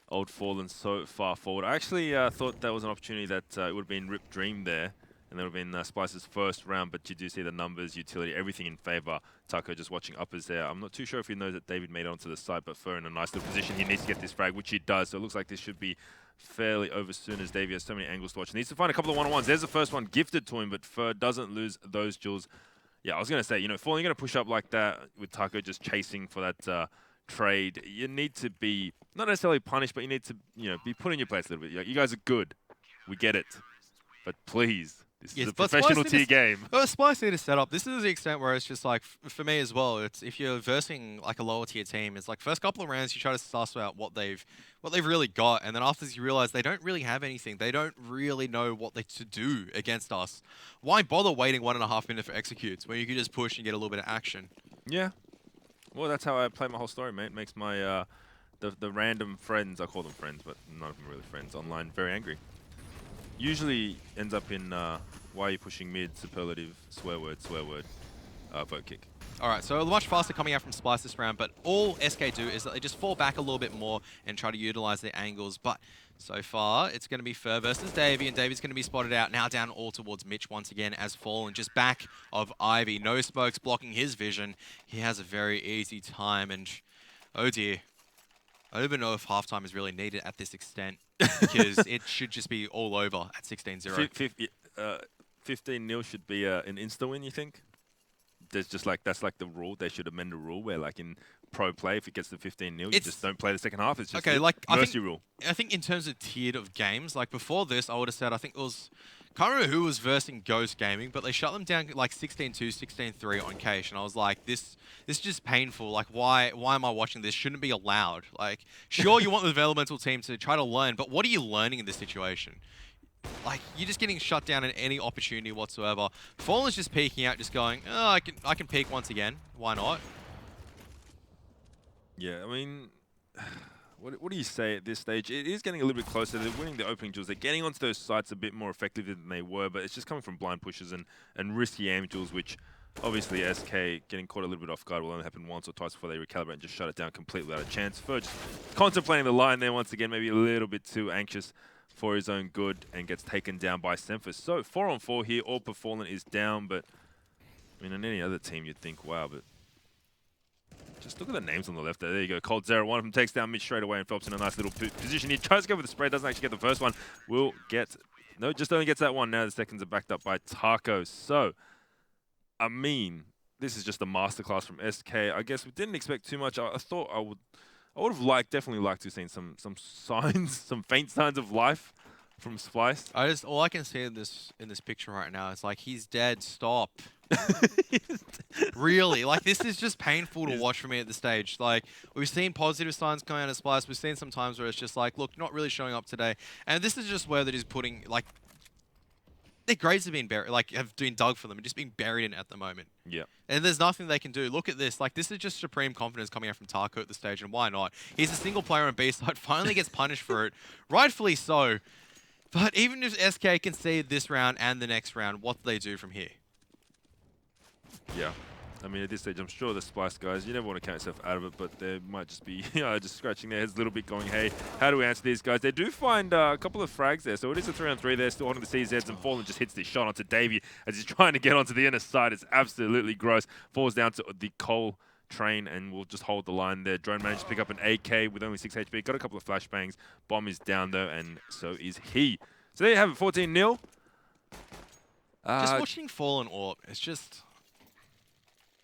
Old Fallen so far forward. I actually thought that was an opportunity that it would have been Rip Dream there, and that would have been Splyce's first round, but you do see the numbers, utility, everything in favor. Taco just watching uppers there. I'm not too sure if he knows that David made it onto the side, but Fur in a nice little position. He needs to get this frag, which he does, so it looks like this should be fairly over soon, as Davey has so many angles to watch. He needs to find a couple of one-on-ones. There's the first one gifted to him, but Fur doesn't lose those jewels. Yeah, I was going to say, you know, Fallen, you're going to push up like that with Taco just chasing for that trade. You need to be, not necessarily punished, but you need to, you know, be put in your place a little bit. You guys are good. We get it. But please, this is a professional tier game. Well, Splyce need to set up. This is the extent where it's just like, for me as well, it's if you're versing like a lower tier team, it's like first couple of rounds you try to suss out what they've really got, and then after you realize they don't really have anything. They don't really know what they to do against us. Why bother waiting 1.5 minutes for executes when you can just push and get a little bit of action? Yeah. Well, that's how I play my whole story, mate. It makes my the random friends, I call them friends, but none of them are really friends, online very angry. Usually ends up in why are you pushing mid, superlative, swear word, vote kick. All right, so much faster coming out from Splyce this round, but all SK do is that they just fall back a little bit more and try to utilize their angles. But so far, it's going to be Fur versus Davey, and Davey's going to be spotted out. Now down all towards Mitch once again as Fallen, just back of Ivy. No smokes blocking his vision. He has a very easy time, and oh dear. I don't even know if halftime is really needed at this extent, because it should just be all over at 16-0. 15-0 should be an insta-win, you think? There's just like, that's like the rule. They should amend the rule where like in pro play, if it gets to 15-0, you just don't play the second half. It's just okay, like mercy rule. I think in terms of tiered of games, like before this, I would have said, I think it was, can't remember who was versing Ghost Gaming, but they shut them down like 16-2, 16-3 on Cache, and I was like, this is just painful. Like, why am I watching this? Shouldn't be allowed. Like, sure, you want the developmental team to try to learn, but what are you learning in this situation? Like, you're just getting shut down at any opportunity whatsoever. Fallen's just peeking out, just going, oh, I can peek once again. Why not? Yeah, I mean, what do you say at this stage? It is getting a little bit closer. They're winning the opening jewels. They're getting onto those sites a bit more effectively than they were, but it's just coming from blind pushes and risky aim jewels, which obviously SK getting caught a little bit off guard will only happen once or twice before they recalibrate and just shut it down completely without a chance. Fur just contemplating the line there once again, maybe a little bit too anxious for his own good, and gets taken down by Semphis. So 4-on-4 here, all Fallen is down, but I mean, on any other team you'd think, wow, but just look at the names on the left there. There you go, Cold Zero. One of them takes down mid straight away and Phelps in a nice little position. He tries to go for the spray, doesn't actually get the first one. Will get, no, just only gets that one. Now the seconds are backed up by Taco. So, I mean, this is just a masterclass from SK. I guess we didn't expect too much. I thought I would have definitely liked to have seen some signs, some faint signs of life from Splyce. All I can see in this picture right now is like, he's dead, stop. Really, like this is just painful to watch for me at this stage. Like we've seen positive signs coming out of Splyce. We've seen some times where it's just like, look, not really showing up today. And this is just where that is putting like their grades have been buried, like have been dug for them and just being buried in it at the moment. Yeah. And there's nothing they can do. Look at this. Like this is just supreme confidence coming out from Taco at the stage, and why not? He's a single player on B side, finally gets punished for it, rightfully so. But even if SK can see this round and the next round, what do they do from here? Yeah. I mean, at this stage, I'm sure the Splyce guys, you never want to count yourself out of it, but they might just be just scratching their heads a little bit going, hey, how do we answer these guys? They do find a couple of frags there, so it is a 3-on-3 there, still holding the CZs, and Fallen just hits this shot onto Davey as he's trying to get onto the inner side. It's absolutely gross. Falls down to the coal train and will just hold the line there. Drone managed to pick up an AK with only 6 HP. Got a couple of flashbangs. Bomb is down though, and so is he. So there you have it, 14-0. Just watching Fallen AWP, it's just...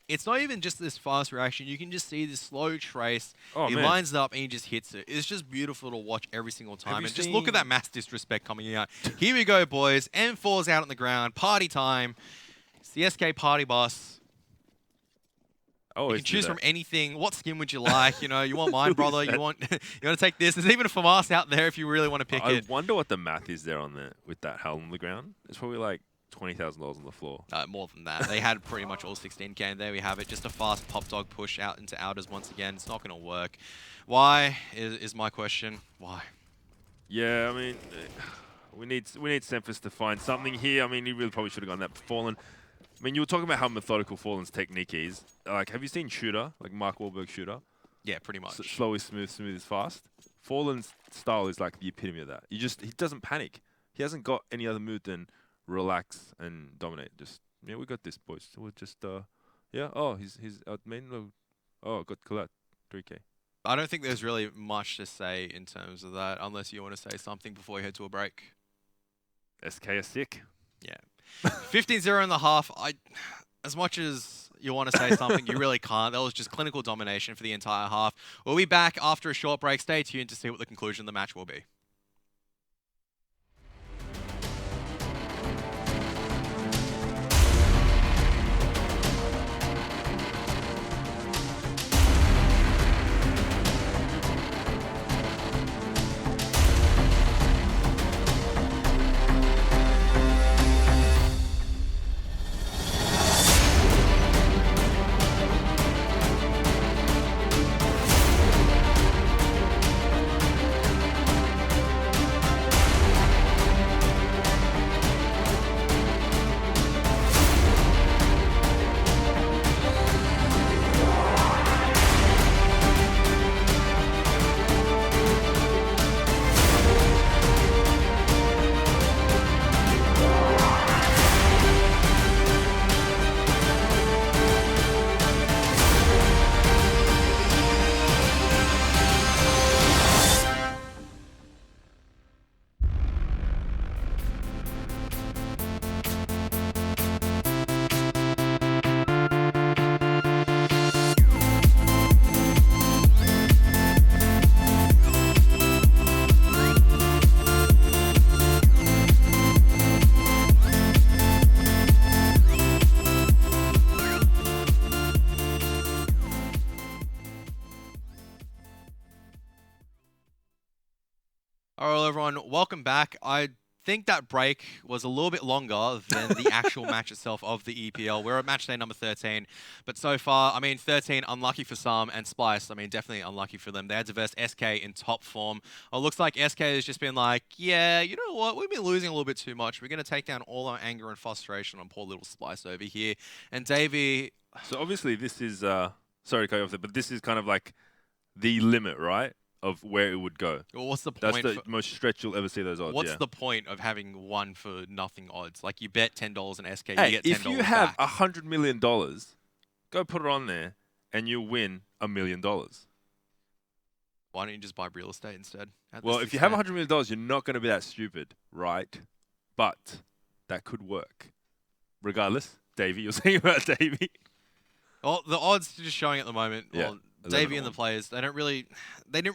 It's not even just this fast reaction. You can just see this slow trace. He lines it up and he just hits it. It's just beautiful to watch every single time. And just look at that mass disrespect coming out. Here we go, boys. M4's out on the ground. Party time. It's the SK party bus. You can choose from anything. What skin would you like? You know, you want mine, brother. You want to take this. There's even a FAMAS out there if you really want to pick it. I wonder what the math is there on there with that helm on the ground. It's probably like $20,000 on the floor. More than that. They had pretty much all 16K, and there we have it. Just a fast pop dog push out into outers once again. It's not going to work. Why is my question. Why? Yeah, I mean, we need Semphis to find something here. I mean, he really probably should have gone that Fallen. I mean, you were talking about how methodical Fallen's technique is. Like, have you seen Shooter, like Mark Wahlberg Shooter? Yeah, pretty much. Slow is smooth, smooth is fast. Fallen's style is like the epitome of that. He doesn't panic. He hasn't got any other mood than relax and dominate. Just, yeah, we got this, boys. We'll just, yeah. Oh, he's out main. Oh, got collat 3K. I don't think there's really much to say in terms of that, unless you want to say something before we head to a break. SK are sick. Yeah. 15-0 in the half. As much as you want to say something, you really can't. That was just clinical domination for the entire half. We'll be back after a short break. Stay tuned to see what the conclusion of the match will be. Alright everyone, welcome back. I think that break was a little bit longer than the actual match itself of the EPL. We're at match day number 13, but so far, I mean, 13 unlucky for some, and Splyce, I mean, definitely unlucky for them. They had to verse SK in top form. It looks like SK has just been like, yeah, you know what, we've been losing a little bit too much. We're going to take down all our anger and frustration on poor little Splyce over here. And Davey... So obviously this is, sorry to cut you off there, but this is kind of like the limit, right? Of where it would go. Well, what's the point? That's the most stretch you'll ever see those odds. What's the point of having one for nothing odds? Like you bet $10 in SK, hey, you get $10 if you have back. $100 million, go put it on there and you'll win $1 million. Why don't you just buy real estate instead? Well, if you have $100 million, you're not going to be that stupid, right? But that could work. Regardless, Davey, you're saying about Davey. Well, the odds are just showing at the moment. Yeah. Well, Davey and the players, they didn't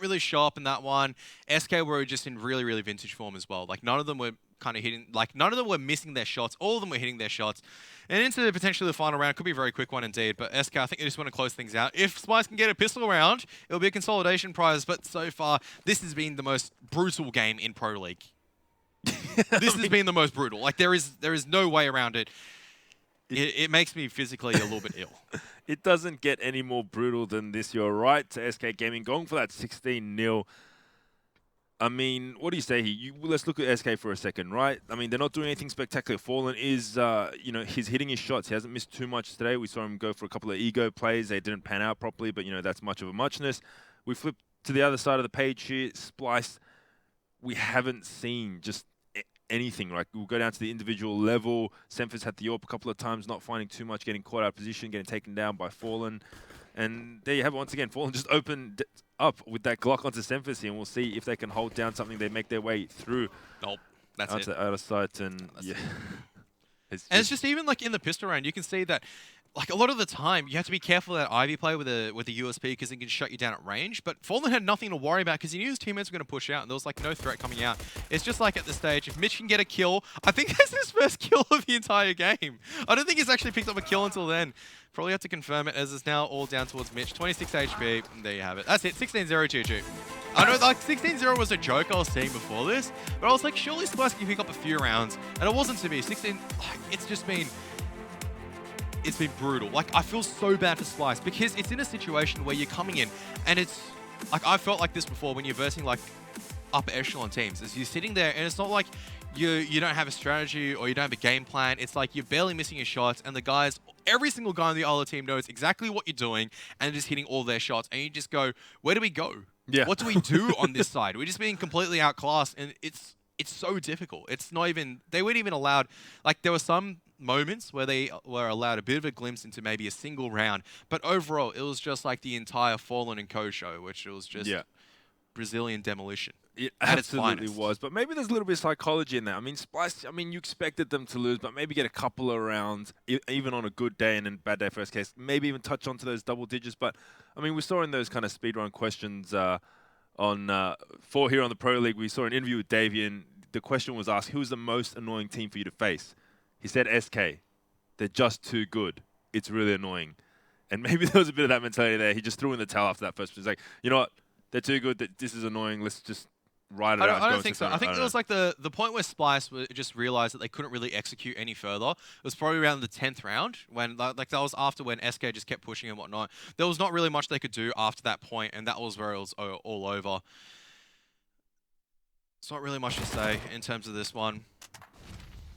really show up in that one. SK were just in really, really vintage form as well. Like none of them were kind of hitting, like none of them were missing their shots. All of them were hitting their shots. And into potentially the final round, could be a very quick one indeed. But SK, I think they just want to close things out. If Splyce can get a pistol round, it'll be a consolidation prize. But so far, this has been the most brutal game in Pro League. This has been the most brutal. Like there is no way around it. It makes me physically a little bit ill. It doesn't get any more brutal than this. You're right to SK Gaming going for that 16-0. I mean, what do you say here? Let's look at SK for a second, right? I mean, they're not doing anything spectacular. Fallen is, you know, he's hitting his shots. He hasn't missed too much today. We saw him go for a couple of ego plays. They didn't pan out properly, but, you know, that's much of a muchness. We flip to the other side of the page here. Splyce, we haven't seen just anything. Like, we'll go down to the individual level. Semphis had the AWP a couple of times, not finding too much, getting caught out of position, getting taken down by Fallen. And there you have it once again. Fallen just opened up with that Glock onto Semphis here, and we'll see if they can hold down something. They make their way through. Nope, that's it. Out of sight, and yeah. It's just even like in the pistol round, you can see that like a lot of the time you have to be careful that Ivy play with a USP because it can shut you down at range. But Fallen had nothing to worry about because he knew his teammates were going to push out and there was like no threat coming out. It's just like at this stage, if Mitch can get a kill, I think that's his first kill of the entire game. I don't think he's actually picked up a kill until then. Probably have to confirm it as it's now all down towards Mitch. 26 HP, and there you have it. That's it, 16-0 GG. I know like 16-0 was a joke I was seeing before this, but I was like, surely Splyce can pick up a few rounds, and it wasn't to be. 16, like, it's been brutal. Like, I feel so bad for Splyce because it's in a situation where you're coming in, and it's, like, I felt like this before when you're versing, like, upper echelon teams. Is you're sitting there, and it's not like you don't have a strategy or you don't have a game plan. It's like you're barely missing your shots, and the guys, every single guy on the other team knows exactly what you're doing and just hitting all their shots. And you just go, where do we go? Yeah. What do we do on this side? We're just being completely outclassed, and it's so difficult. It's not even, they weren't even allowed, like there were some moments where they were allowed a bit of a glimpse into maybe a single round, but overall it was just like the entire Fallen and Co show, which was just Brazilian demolition. It absolutely was, but maybe there's a little bit of psychology in that. I mean, Splyce, I mean, you expected them to lose, but maybe get a couple of rounds, even on a good day and a bad day first case, maybe even touch onto those double digits. But, I mean, we saw in those kind of speedrun questions here on the Pro League, we saw an interview with Davian. The question was asked, who's the most annoying team for you to face? He said SK. They're just too good. It's really annoying. And maybe there was a bit of that mentality there. He just threw in the towel after that first. He's like, you know what? They're too good. This is annoying. Let's just ride it out. I don't think so. I think it was like the point where Splyce just realized that they couldn't really execute any further. It was probably around the 10th round when like that was after when SK just kept pushing and whatnot. There was not really much they could do after that point, and that was where it was all over. It's not really much to say in terms of this one.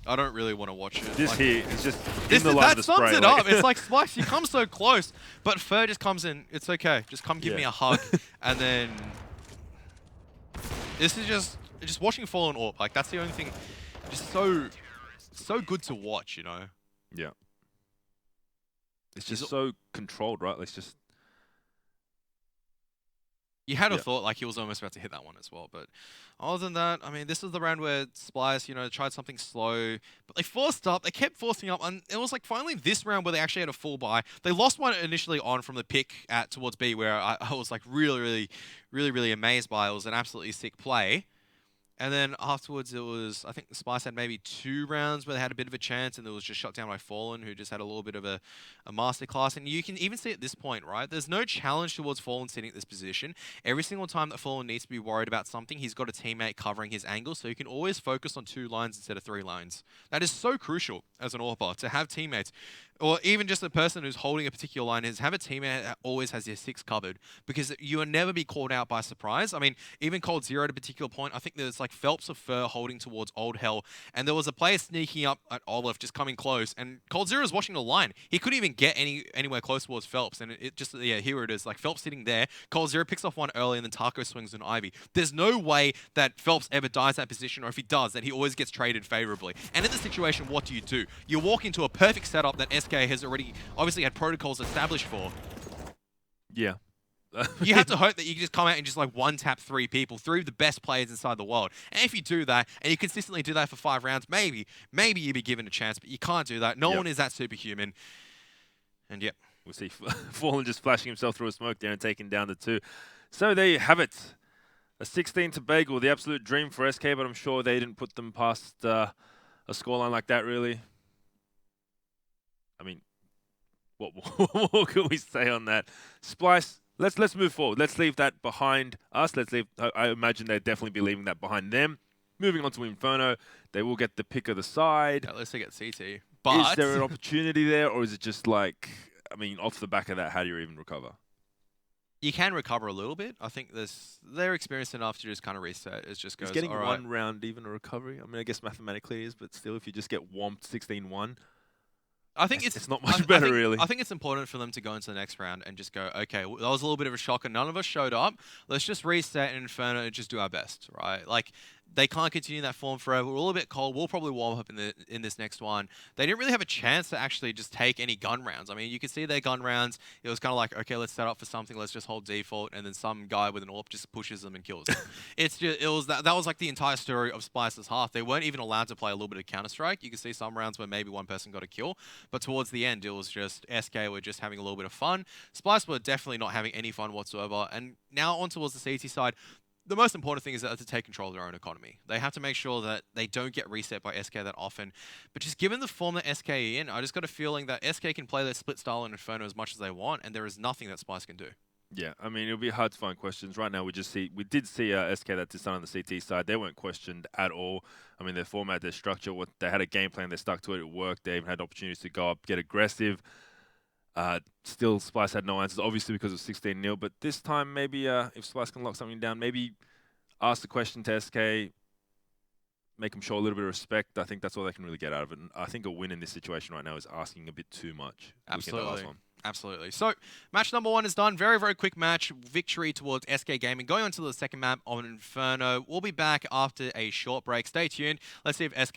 I don't really want to watch it. This like, here is just in the line of the spray. That sums it up. It's like Splyce, you come so close, but Fer just comes in. It's okay. Just come give me a hug, and then this is just watching Fallen AWP. Like that's the only thing. Just so good to watch, you know. Yeah. It's just so controlled, right? Let's just. You had a thought like he was almost about to hit that one as well, but other than that, I mean, this is the round where Splyce, you know, tried something slow, but they forced up, they kept forcing up, and it was like finally this round where they actually had a full buy. They lost one initially on from the pick towards B, where I was like really amazed by. It was an absolutely sick play. And then afterwards, it was, I think Splyce had maybe 2 rounds where they had a bit of a chance, and it was just shut down by Fallen, who just had a little bit of a masterclass. And you can even see at this point, right? There's no challenge towards Fallen sitting at this position. Every single time that Fallen needs to be worried about something, he's got a teammate covering his angle, so you can always focus on 2 lines instead of 3 lines. That is so crucial as an AWPer, to have teammates, or even just a person who's holding a particular line, is have a teammate that always has their 6 covered, because you will never be caught out by surprise. I mean, even Cold Zero at a particular point, I think there's like Phelps of Fer holding towards Old Hell, and there was a player sneaking up at Olaf, just coming close, and Cold Zero is watching the line. He couldn't even get anywhere close towards Phelps, and it just, yeah, here it is. Like Phelps sitting there, Cold Zero picks off one early, and then Taco swings on Ivy. There's no way that Phelps ever dies that position, or if he does, that he always gets traded favorably. And in this situation, what do? You walk into a perfect setup that SK has already obviously had protocols established for. Yeah. You have to hope that you can just come out and just like one-tap 3 people, 3 of the best players inside the world. And if you do that, and you consistently do that for 5 rounds, maybe you'd be given a chance, but you can't do that. No one is that superhuman. And yep. We'll see Fallen just flashing himself through a smoke there and taking down the 2. So there you have it. A 16 to Bagel, the absolute dream for SK, but I'm sure they didn't put them past a scoreline like that, really. I mean, what more can we say on that? Splyce, let's move forward. Let's leave that behind us. Let's leave. I imagine they'd definitely be leaving that behind them. Moving on to Inferno, they will get the pick of the side. Yeah, let's get CT. But Is there an opportunity there, or is it just like, I mean, off the back of that, how do you even recover? you can recover a little bit. I think they're experienced enough to just kind of reset. It just goes, Is getting all right. one round even a recovery? I mean, I guess mathematically it is, but still, if you just get whomped 16-1, I think it's not much better, really. I think it's important for them to go into the next round and just go, okay, that was a little bit of a shock and none of us showed up. Let's just reset in Inferno and just do our best, right? Like, they can't continue that form forever. We're all a bit cold. We'll probably warm up in this next one. They didn't really have a chance to actually just take any gun rounds. I mean, you could see their gun rounds. It was kind of like, okay, let's set up for something. Let's just hold default, and then some guy with an AWP just pushes them and kills them. That was like the entire story of Splyce's half. They weren't even allowed to play a little bit of Counter-Strike. You could see some rounds where maybe one person got a kill, but towards the end, it was just SK were just having a little bit of fun. Splyce were definitely not having any fun whatsoever. And now on towards the CT side, the most important thing is that to take control of their own economy. They have to make sure that they don't get reset by SK that often. But just given the form that SK are in, I just got a feeling that SK can play their split style in Inferno as much as they want, and there is nothing that Splyce can do. Yeah, I mean, it'll be hard to find questions. Right now, we did see SK that did on the CT side. They weren't questioned at all. I mean, their format, their structure, they had a game plan, they stuck to it, it worked. They even had opportunities to go up, get aggressive. Still, Splyce had no answers, obviously because of 16-0. But this time, maybe if Splyce can lock something down, maybe ask the question to SK, make them show a little bit of respect. I think that's all they can really get out of it. And I think a win in this situation right now is asking a bit too much. Absolutely. Absolutely. So, match number 1 is done. Very, very quick match. Victory towards SK Gaming. Going on to the second map on Inferno. We'll be back after a short break. Stay tuned. Let's see if SK